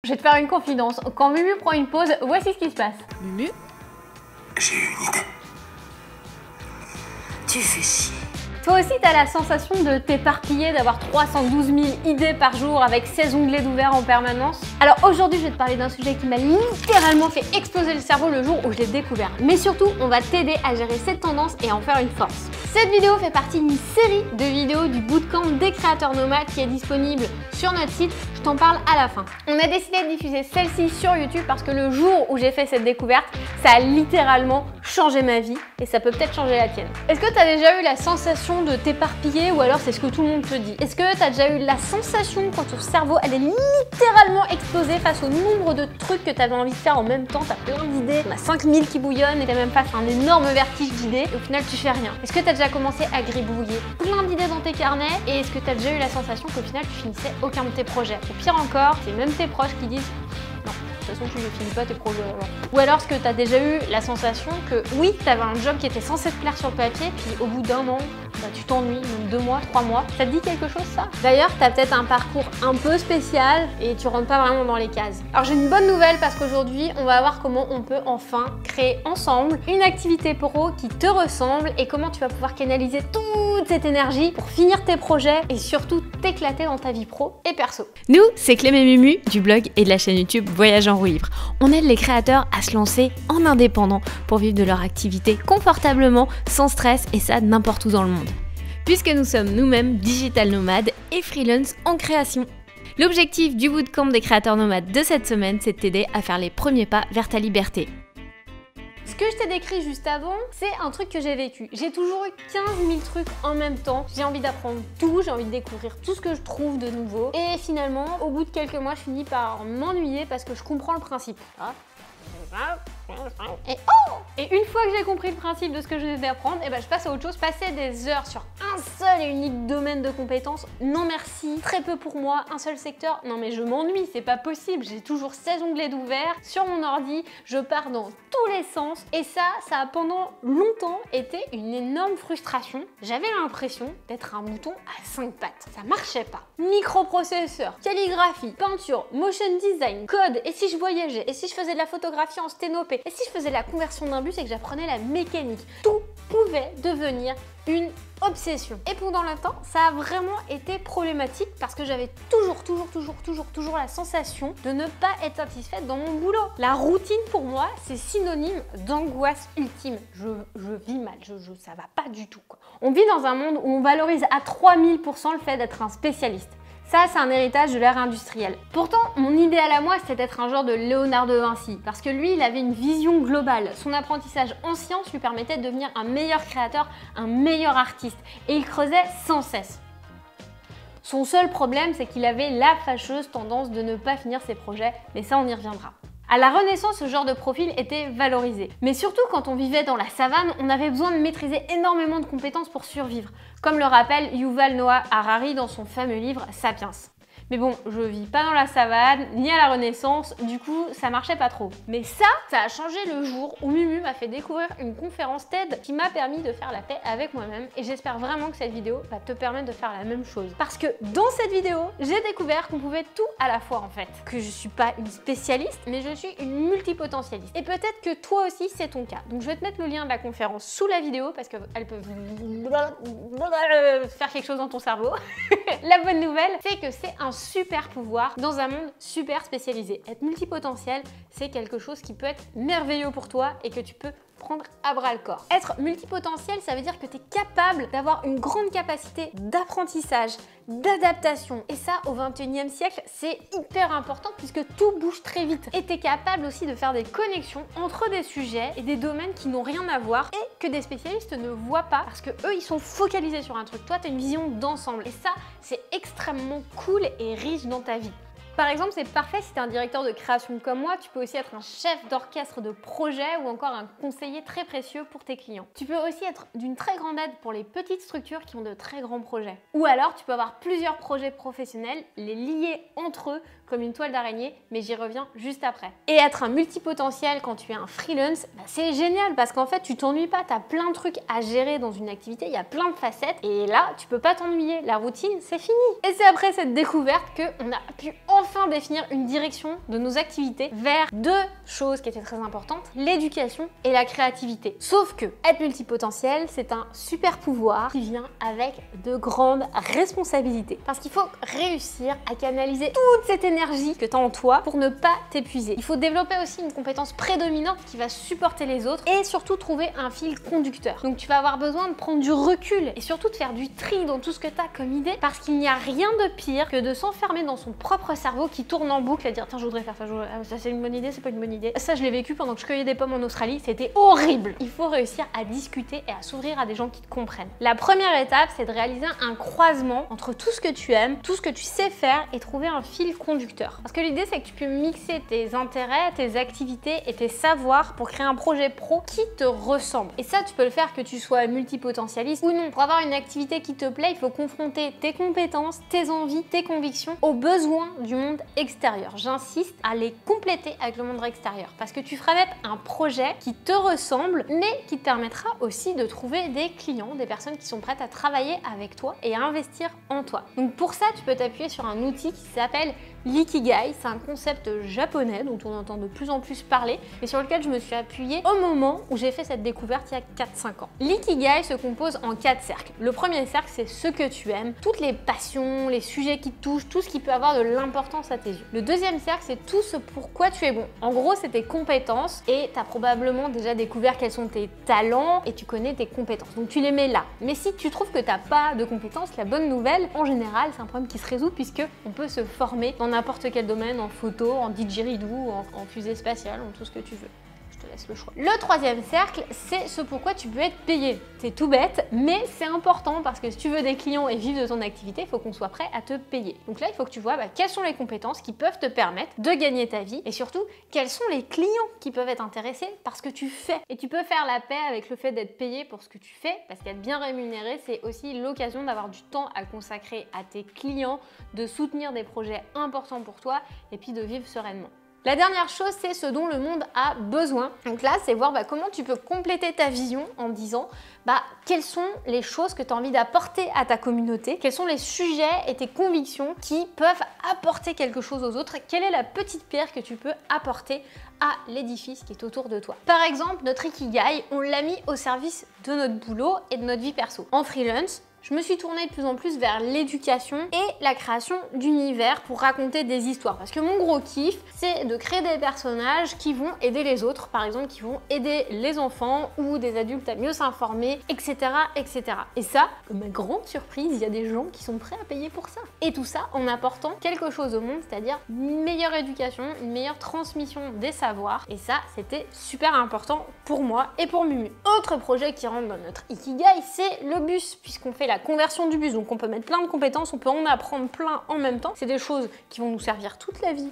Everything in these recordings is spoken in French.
Je vais te faire une confidence. Quand Mumu prend une pause, voici ce qui se passe. Mumu? J'ai une idée. Tu fais chier. Toi aussi, t'as la sensation de t'éparpiller, d'avoir 312 000 idées par jour avec 16 onglets d'ouvert en permanence? Alors aujourd'hui, je vais te parler d'un sujet qui m'a littéralement fait exploser le cerveau le jour où je l'ai découvert. Mais surtout, on va t'aider à gérer cette tendance et à en faire une force. Cette vidéo fait partie d'une série de vidéos du bootcamp des créateurs nomades qui est disponible sur notre site. Je t'en parle à la fin. On a décidé de diffuser celle-ci sur YouTube parce que le jour où j'ai fait cette découverte, ça a littéralement changé ma vie et ça peut peut-être changer la tienne. Est-ce que tu as déjà eu la sensation de t'éparpiller ou alors c'est ce que tout le monde te dit? Est-ce que tu as déjà eu la sensation quand ton cerveau allait littéralement exploser face au nombre de trucs que tu avais envie de faire en même temps? Tu as plein d'idées, on a 5000 qui bouillonnent et tu même face à un énorme vertige d'idées et au final tu fais rien. Est-ce que tu as déjà commencé à gribouiller plein d'idées dans tes carnets et est-ce que tu as déjà eu la sensation qu'au final tu finissais aucun de tes projets? Ou pire encore, c'est même tes proches qui disent non, de toute façon tu ne finis pas tes projets. Ou alors est-ce que tu as déjà eu la sensation que oui, tu avais un job qui était censé te plaire sur le papier, puis au bout d'un an, tu t'ennuies, même 2 mois, 3 mois. Ça te dit quelque chose ça? D'ailleurs, tu as peut-être un parcours un peu spécial et tu rentres pas vraiment dans les cases. Alors j'ai une bonne nouvelle parce qu'aujourd'hui, on va voir comment on peut enfin créer ensemble une activité pro qui te ressemble et comment tu vas pouvoir canaliser toute cette énergie pour finir tes projets et surtout t'éclater dans ta vie pro et perso. Nous, c'est Clem et Mumu du blog et de la chaîne YouTube Voyage en roue libre. On aide les créateurs à se lancer en indépendant pour vivre de leur activité confortablement, sans stress et ça n'importe où dans le monde. Puisque nous sommes nous-mêmes digital nomades et freelance en création. L'objectif du bootcamp des créateurs nomades de cette semaine, c'est de t'aider à faire les premiers pas vers ta liberté. Ce que je t'ai décrit juste avant, c'est un truc que j'ai vécu. J'ai toujours eu 15 000 trucs en même temps. J'ai envie d'apprendre tout, j'ai envie de découvrir tout ce que je trouve de nouveau. Et finalement, au bout de quelques mois, je finis par m'ennuyer parce que je comprends le principe. Et une fois que j'ai compris le principe de ce que je devais apprendre, je passe à autre chose. Passer des heures sur un seul et unique domaine de compétences, non merci, très peu pour moi, un seul secteur, non mais je m'ennuie, c'est pas possible, j'ai toujours 16 onglets d'ouvert sur mon ordi, je pars dans tous les sens et ça a pendant longtemps été une énorme frustration. J'avais l'impression d'être un mouton à 5 pattes, ça marchait pas. Microprocesseur, calligraphie, peinture, motion design, code, et si je voyageais, et si je faisais de la photographie en sténopé, et si je faisais la conversion d'un bus et que j'apprenais la mécanique, tout pouvait devenir une obsession. Et pendant longtemps, ça a vraiment été problématique parce que j'avais toujours la sensation de ne pas être satisfaite dans mon boulot. La routine pour moi, c'est synonyme d'angoisse ultime. Je vis mal, ça va pas du tout, quoi. On vit dans un monde où on valorise à 3000% le fait d'être un spécialiste. Ça, c'est un héritage de l'ère industrielle. Pourtant, mon idéal à moi, c'était d'être un genre de Léonard de Vinci, parce que lui, il avait une vision globale. Son apprentissage en sciences lui permettait de devenir un meilleur créateur, un meilleur artiste, et il creusait sans cesse. Son seul problème, c'est qu'il avait la fâcheuse tendance de ne pas finir ses projets, mais ça, on y reviendra. À la Renaissance, ce genre de profil était valorisé. Mais surtout, quand on vivait dans la savane, on avait besoin de maîtriser énormément de compétences pour survivre, comme le rappelle Yuval Noah Harari dans son fameux livre Sapiens. Mais bon, je vis pas dans la savane, ni à la Renaissance, du coup, ça marchait pas trop. Mais ça a changé le jour où Mumu m'a fait découvrir une conférence TED qui m'a permis de faire la paix avec moi-même et j'espère vraiment que cette vidéo va te permettre de faire la même chose. Parce que dans cette vidéo, j'ai découvert qu'on pouvait tout à la fois en fait. Que je suis pas une spécialiste, mais je suis une multipotentialiste. Et peut-être que toi aussi, c'est ton cas. Donc je vais te mettre le lien de la conférence sous la vidéo parce qu'elles peuvent faire quelque chose dans ton cerveau. La bonne nouvelle, c'est que c'est un super pouvoir dans un monde super spécialisé. Être multipotentiel, c'est quelque chose qui peut être merveilleux pour toi et que tu peux prendre à bras le corps. Être multipotentiel, ça veut dire que tu es capable d'avoir une grande capacité d'apprentissage, d'adaptation. Et ça, au 21e siècle, c'est hyper important puisque tout bouge très vite. Et tu es capable aussi de faire des connexions entre des sujets et des domaines qui n'ont rien à voir et que des spécialistes ne voient pas parce que eux, ils sont focalisés sur un truc. Toi, tu as une vision d'ensemble. Et ça, c'est extrêmement cool et riche dans ta vie. Par exemple, c'est parfait si tu es un directeur de création comme moi, tu peux aussi être un chef d'orchestre de projet ou encore un conseiller très précieux pour tes clients. Tu peux aussi être d'une très grande aide pour les petites structures qui ont de très grands projets. Ou alors, tu peux avoir plusieurs projets professionnels, les lier entre eux comme une toile d'araignée, mais j'y reviens juste après. Et être un multipotentiel quand tu es un freelance, c'est génial parce qu'en fait tu t'ennuies pas, tu as plein de trucs à gérer dans une activité, il y a plein de facettes et là tu peux pas t'ennuyer, la routine c'est fini. Et c'est après cette découverte qu'on a pu enfin définir une direction de nos activités vers deux choses qui étaient très importantes, l'éducation et la créativité. Sauf que être multipotentiel, c'est un super pouvoir qui vient avec de grandes responsabilités. Parce qu'il faut réussir à canaliser toute cette énergie que tu as en toi pour ne pas t'épuiser. Il faut développer aussi une compétence prédominante qui va supporter les autres et surtout trouver un fil conducteur. Donc tu vas avoir besoin de prendre du recul et surtout de faire du tri dans tout ce que tu as comme idée parce qu'il n'y a rien de pire que de s'enfermer dans son propre cerveau qui tourne en boucle à dire tiens je voudrais faire ça, ça c'est une bonne idée, c'est pas une bonne idée. Ça je l'ai vécu pendant que je cueillais des pommes en Australie, c'était horrible. Il faut réussir à discuter et à s'ouvrir à des gens qui te comprennent. La première étape c'est de réaliser un croisement entre tout ce que tu aimes, tout ce que tu sais faire et trouver un fil conducteur. Parce que l'idée c'est que tu peux mixer tes intérêts, tes activités et tes savoirs pour créer un projet pro qui te ressemble. Et ça tu peux le faire que tu sois multipotentialiste ou non. Pour avoir une activité qui te plaît, il faut confronter tes compétences, tes envies, tes convictions aux besoins du monde extérieur. J'insiste à les compléter avec le monde extérieur parce que tu feras naître un projet qui te ressemble mais qui te permettra aussi de trouver des clients, des personnes qui sont prêtes à travailler avec toi et à investir en toi. Donc pour ça, tu peux t'appuyer sur un outil qui s'appelle l'ikigai. C'est un concept japonais dont on entend de plus en plus parler et sur lequel je me suis appuyée au moment où j'ai fait cette découverte il y a 4-5 ans. L'ikigai se compose en 4 cercles. Le premier cercle, c'est ce que tu aimes, toutes les passions, les sujets qui te touchent, tout ce qui peut avoir de l'importance à tes yeux. Le deuxième cercle, c'est tout ce pourquoi tu es bon. En gros, c'est tes compétences et tu as probablement déjà découvert quels sont tes talents et tu connais tes compétences. Donc tu les mets là. Mais si tu trouves que tu n'as pas de compétences, la bonne nouvelle, en général, c'est un problème qui se résout puisque on peut se former dans n'importe quel domaine, en photo, en didgeridoo, en fusée spatiale, en tout ce que tu veux. Je te laisse le choix. Le troisième cercle, c'est ce pourquoi tu peux être payé. C'est tout bête, mais c'est important parce que si tu veux des clients et vivre de ton activité, il faut qu'on soit prêt à te payer. Donc là, il faut que tu vois quelles sont les compétences qui peuvent te permettre de gagner ta vie et surtout, quels sont les clients qui peuvent être intéressés par ce que tu fais. Et tu peux faire la paix avec le fait d'être payé pour ce que tu fais parce qu'être bien rémunéré, c'est aussi l'occasion d'avoir du temps à consacrer à tes clients, de soutenir des projets importants pour toi et puis de vivre sereinement. La dernière chose, c'est ce dont le monde a besoin. Donc là, c'est voir comment tu peux compléter ta vision en disant quelles sont les choses que tu as envie d'apporter à ta communauté, quels sont les sujets et tes convictions qui peuvent apporter quelque chose aux autres, quelle est la petite pierre que tu peux apporter à l'édifice qui est autour de toi. Par exemple, notre Ikigai, on l'a mis au service de notre boulot et de notre vie perso. En freelance, je me suis tournée de plus en plus vers l'éducation et la création d'univers pour raconter des histoires. Parce que mon gros kiff, c'est de créer des personnages qui vont aider les autres, par exemple, qui vont aider les enfants ou des adultes à mieux s'informer, etc., etc. Et ça, ma grande surprise, il y a des gens qui sont prêts à payer pour ça. Et tout ça en apportant quelque chose au monde, c'est-à-dire une meilleure éducation, une meilleure transmission des savoirs. Et ça, c'était super important pour moi et pour Mumu. Autre projet qui rentre dans notre Ikigai, c'est le bus, puisqu'on fait la conversion du bus. Donc on peut mettre plein de compétences, on peut en apprendre plein en même temps. C'est des choses qui vont nous servir toute la vie.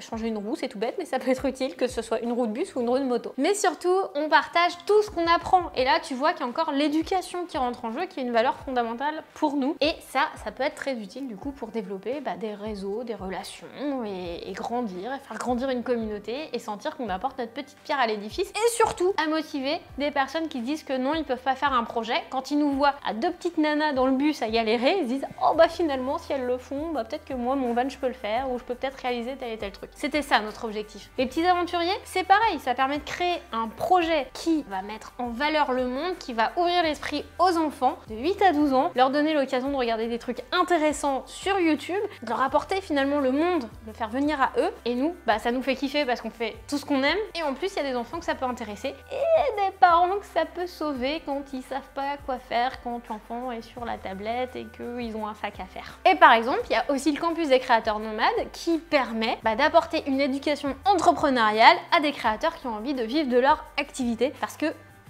Changer une roue, c'est tout bête, mais ça peut être utile, que ce soit une roue de bus ou une roue de moto. Mais surtout, on partage tout ce qu'on apprend. Et là, tu vois qu'il y a encore l'éducation qui rentre en jeu, qui est une valeur fondamentale pour nous. Et ça peut être très utile du coup pour développer des réseaux, des relations et grandir, et faire grandir une communauté et sentir qu'on apporte notre petite pierre à l'édifice. Et surtout, à motiver des personnes qui disent que non, ils peuvent pas faire un projet. Quand ils nous voient à deux petites nanas dans le bus à galérer, ils se disent oh finalement si elles le font, peut-être que moi mon van je peux le faire ou je peux peut-être réaliser tel et tel truc. C'était ça notre objectif. Les petits aventuriers, c'est pareil, ça permet de créer un projet qui va mettre en valeur le monde, qui va ouvrir l'esprit aux enfants de 8 à 12 ans, leur donner l'occasion de regarder des trucs intéressants sur YouTube, de leur apporter finalement le monde, de faire venir à eux et nous, ça nous fait kiffer parce qu'on fait tout ce qu'on aime et en plus il y a des enfants que ça peut intéresser et des parents que ça peut sauver quand ils savent pas quoi faire quand l'enfant est sur la tablette et qu'ils ont un sac à faire. Et par exemple, il y a aussi le campus des créateurs nomades qui permet d'apporter une éducation entrepreneuriale à des créateurs qui ont envie de vivre de leur activité parce que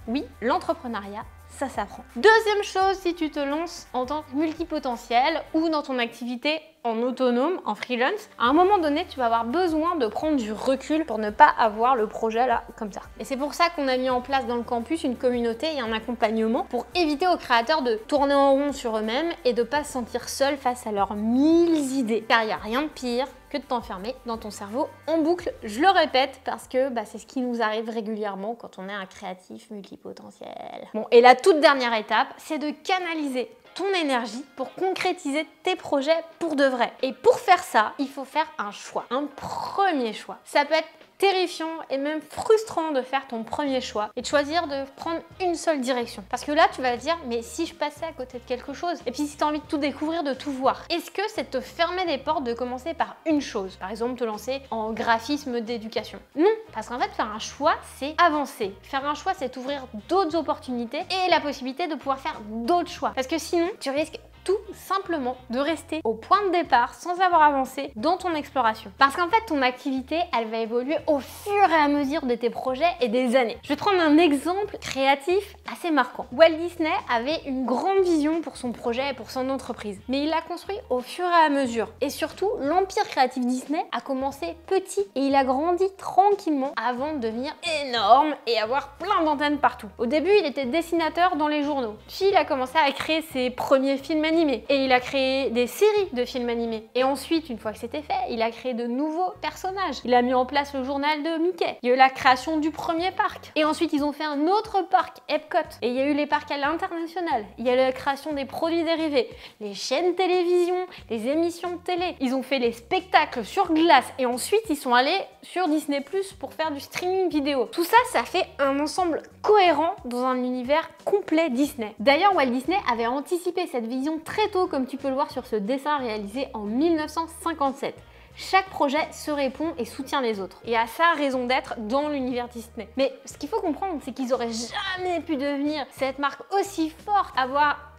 oui, l'entrepreneuriat, ça s'apprend. Deuxième chose, si tu te lances en tant que multipotentiel ou dans ton activité en autonome, en freelance, à un moment donné, tu vas avoir besoin de prendre du recul pour ne pas avoir le projet là, comme ça. Et c'est pour ça qu'on a mis en place dans le campus une communauté et un accompagnement pour éviter aux créateurs de tourner en rond sur eux-mêmes et de pas se sentir seuls face à leurs 1000 idées. Car il n'y a rien de pire que de t'enfermer dans ton cerveau en boucle. Je le répète parce que c'est ce qui nous arrive régulièrement quand on est un créatif multipotentiel. Bon, et la toute dernière étape, c'est de canaliser ton énergie pour concrétiser tes projets pour de vrai. Et pour faire ça, il faut faire un choix, un premier choix. Ça peut être terrifiant et même frustrant de faire ton premier choix et de choisir de prendre une seule direction. Parce que là, tu vas te dire, mais si je passais à côté de quelque chose? Et puis si tu as envie de tout découvrir, de tout voir, est-ce que c'est te fermer des portes de commencer par une chose? Par exemple, te lancer en graphisme d'éducation? Non, parce qu'en fait, faire un choix, c'est avancer. Faire un choix, c'est t'ouvrir d'autres opportunités et la possibilité de pouvoir faire d'autres choix. Parce que sinon, tu risques tout simplement de rester au point de départ sans avoir avancé dans ton exploration. Parce qu'en fait, ton activité, elle va évoluer au fur et à mesure de tes projets et des années. Je vais te prendre un exemple créatif assez marquant. Walt Disney avait une grande vision pour son projet et pour son entreprise, mais il l'a construit au fur et à mesure. Et surtout, l'empire créatif Disney a commencé petit et il a grandi tranquillement avant de devenir énorme et avoir plein d'antennes partout. Au début, il était dessinateur dans les journaux. Puis il a commencé à créer ses premiers films animés. Et il a créé des séries de films animés. Et ensuite, une fois que c'était fait, il a créé de nouveaux personnages. Il a mis en place le journal de Mickey. Il y a eu la création du premier parc. Et ensuite, ils ont fait un autre parc, Epcot. Et il y a eu les parcs à l'international. Il y a eu la création des produits dérivés, les chaînes de télévision, les émissions de télé. Ils ont fait les spectacles sur glace. Et ensuite, ils sont allés sur Disney+ pour faire du streaming vidéo. Tout ça, ça fait un ensemble cohérent dans un univers complet Disney. D'ailleurs, Walt Disney avait anticipé cette vision très tôt, comme tu peux le voir sur ce dessin réalisé en 1957. Chaque projet se répond et soutient les autres. Et a sa raison d'être dans l'univers Disney. Mais ce qu'il faut comprendre, c'est qu'ils auraient jamais pu devenir cette marque aussi forte, avoir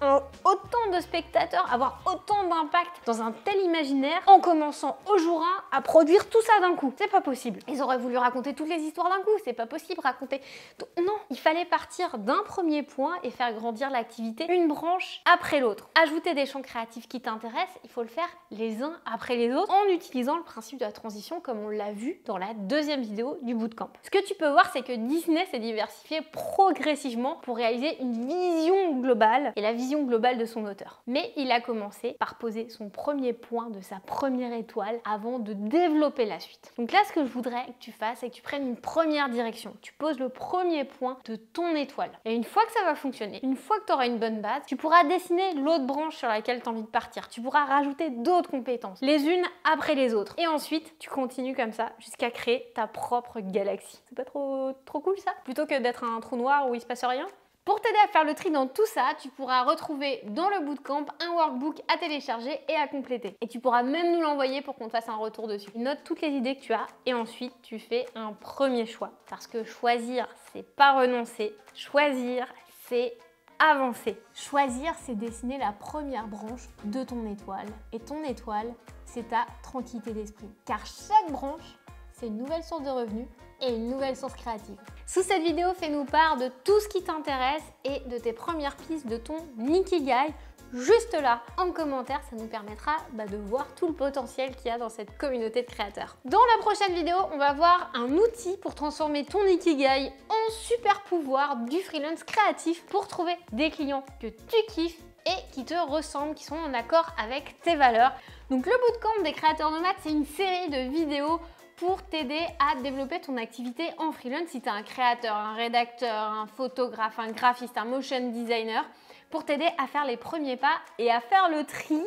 autant de spectateurs, avoir autant d'impact dans un tel imaginaire en commençant au jour 1 à produire tout ça d'un coup. C'est pas possible. Ils auraient voulu raconter toutes les histoires d'un coup, c'est pas possible raconter. Donc, non, il fallait partir d'un premier point et faire grandir l'activité une branche après l'autre. Ajouter des champs créatifs qui t'intéressent, il faut le faire les uns après les autres en utilisant le principe de la transition comme on l'a vu dans la deuxième vidéo du bootcamp. Ce que tu peux voir, c'est que Disney s'est diversifié progressivement pour réaliser une vision globale et la vision globale de son auteur. Mais il a commencé par poser son premier point de sa première étoile avant de développer la suite. Donc là, ce que je voudrais que tu fasses, c'est que tu prennes une première direction. Tu poses le premier point de ton étoile. Et une fois que ça va fonctionner, une fois que tu auras une bonne base, tu pourras dessiner l'autre branche sur laquelle tu as envie de partir. Tu pourras rajouter d'autres compétences, les unes après les autres. Et ensuite, tu continues comme ça jusqu'à créer ta propre galaxie. C'est pas trop cool ça? Plutôt que d'être un trou noir où il se passe rien? Pour t'aider à faire le tri dans tout ça, tu pourras retrouver dans le bootcamp un workbook à télécharger et à compléter. Et tu pourras même nous l'envoyer pour qu'on te fasse un retour dessus. Note toutes les idées que tu as et ensuite tu fais un premier choix. Parce que choisir, c'est pas renoncer. Choisir, c'est avancer. Choisir, c'est dessiner la première branche de ton étoile. Et ton étoile, c'est ta tranquillité d'esprit. Car chaque branche, c'est une nouvelle source de revenus et une nouvelle source créative. Sous cette vidéo, fais-nous part de tout ce qui t'intéresse et de tes premières pistes de ton Ikigai. Juste là, en commentaire, ça nous permettra de voir tout le potentiel qu'il y a dans cette communauté de créateurs. Dans la prochaine vidéo, on va voir un outil pour transformer ton Ikigai en super pouvoir du freelance créatif pour trouver des clients que tu kiffes et qui te ressemblent, qui sont en accord avec tes valeurs. Donc le bootcamp des créateurs nomades, c'est une série de vidéos pour t'aider à développer ton activité en freelance si tu es un créateur, un rédacteur, un photographe, un graphiste, un motion designer, pour t'aider à faire les premiers pas et à faire le tri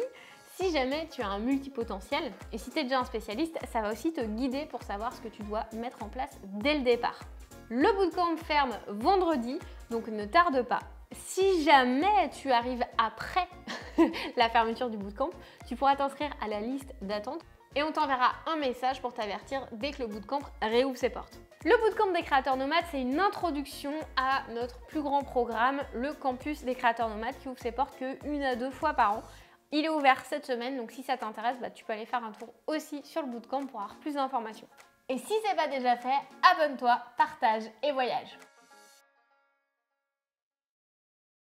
si jamais tu as un multipotentiel. Et si tu es déjà un spécialiste, ça va aussi te guider pour savoir ce que tu dois mettre en place dès le départ. Le bootcamp ferme vendredi, donc ne tarde pas. Si jamais tu arrives après la fermeture du bootcamp, tu pourras t'inscrire à la liste d'attente et on t'enverra un message pour t'avertir dès que le bootcamp réouvre ses portes. Le bootcamp des créateurs nomades, c'est une introduction à notre plus grand programme, le campus des créateurs nomades, qui ouvre ses portes que 1 à 2 fois par an. Il est ouvert cette semaine, donc si ça t'intéresse, tu peux aller faire un tour aussi sur le bootcamp pour avoir plus d'informations. Et si ce n'est pas déjà fait, abonne-toi, partage et voyage.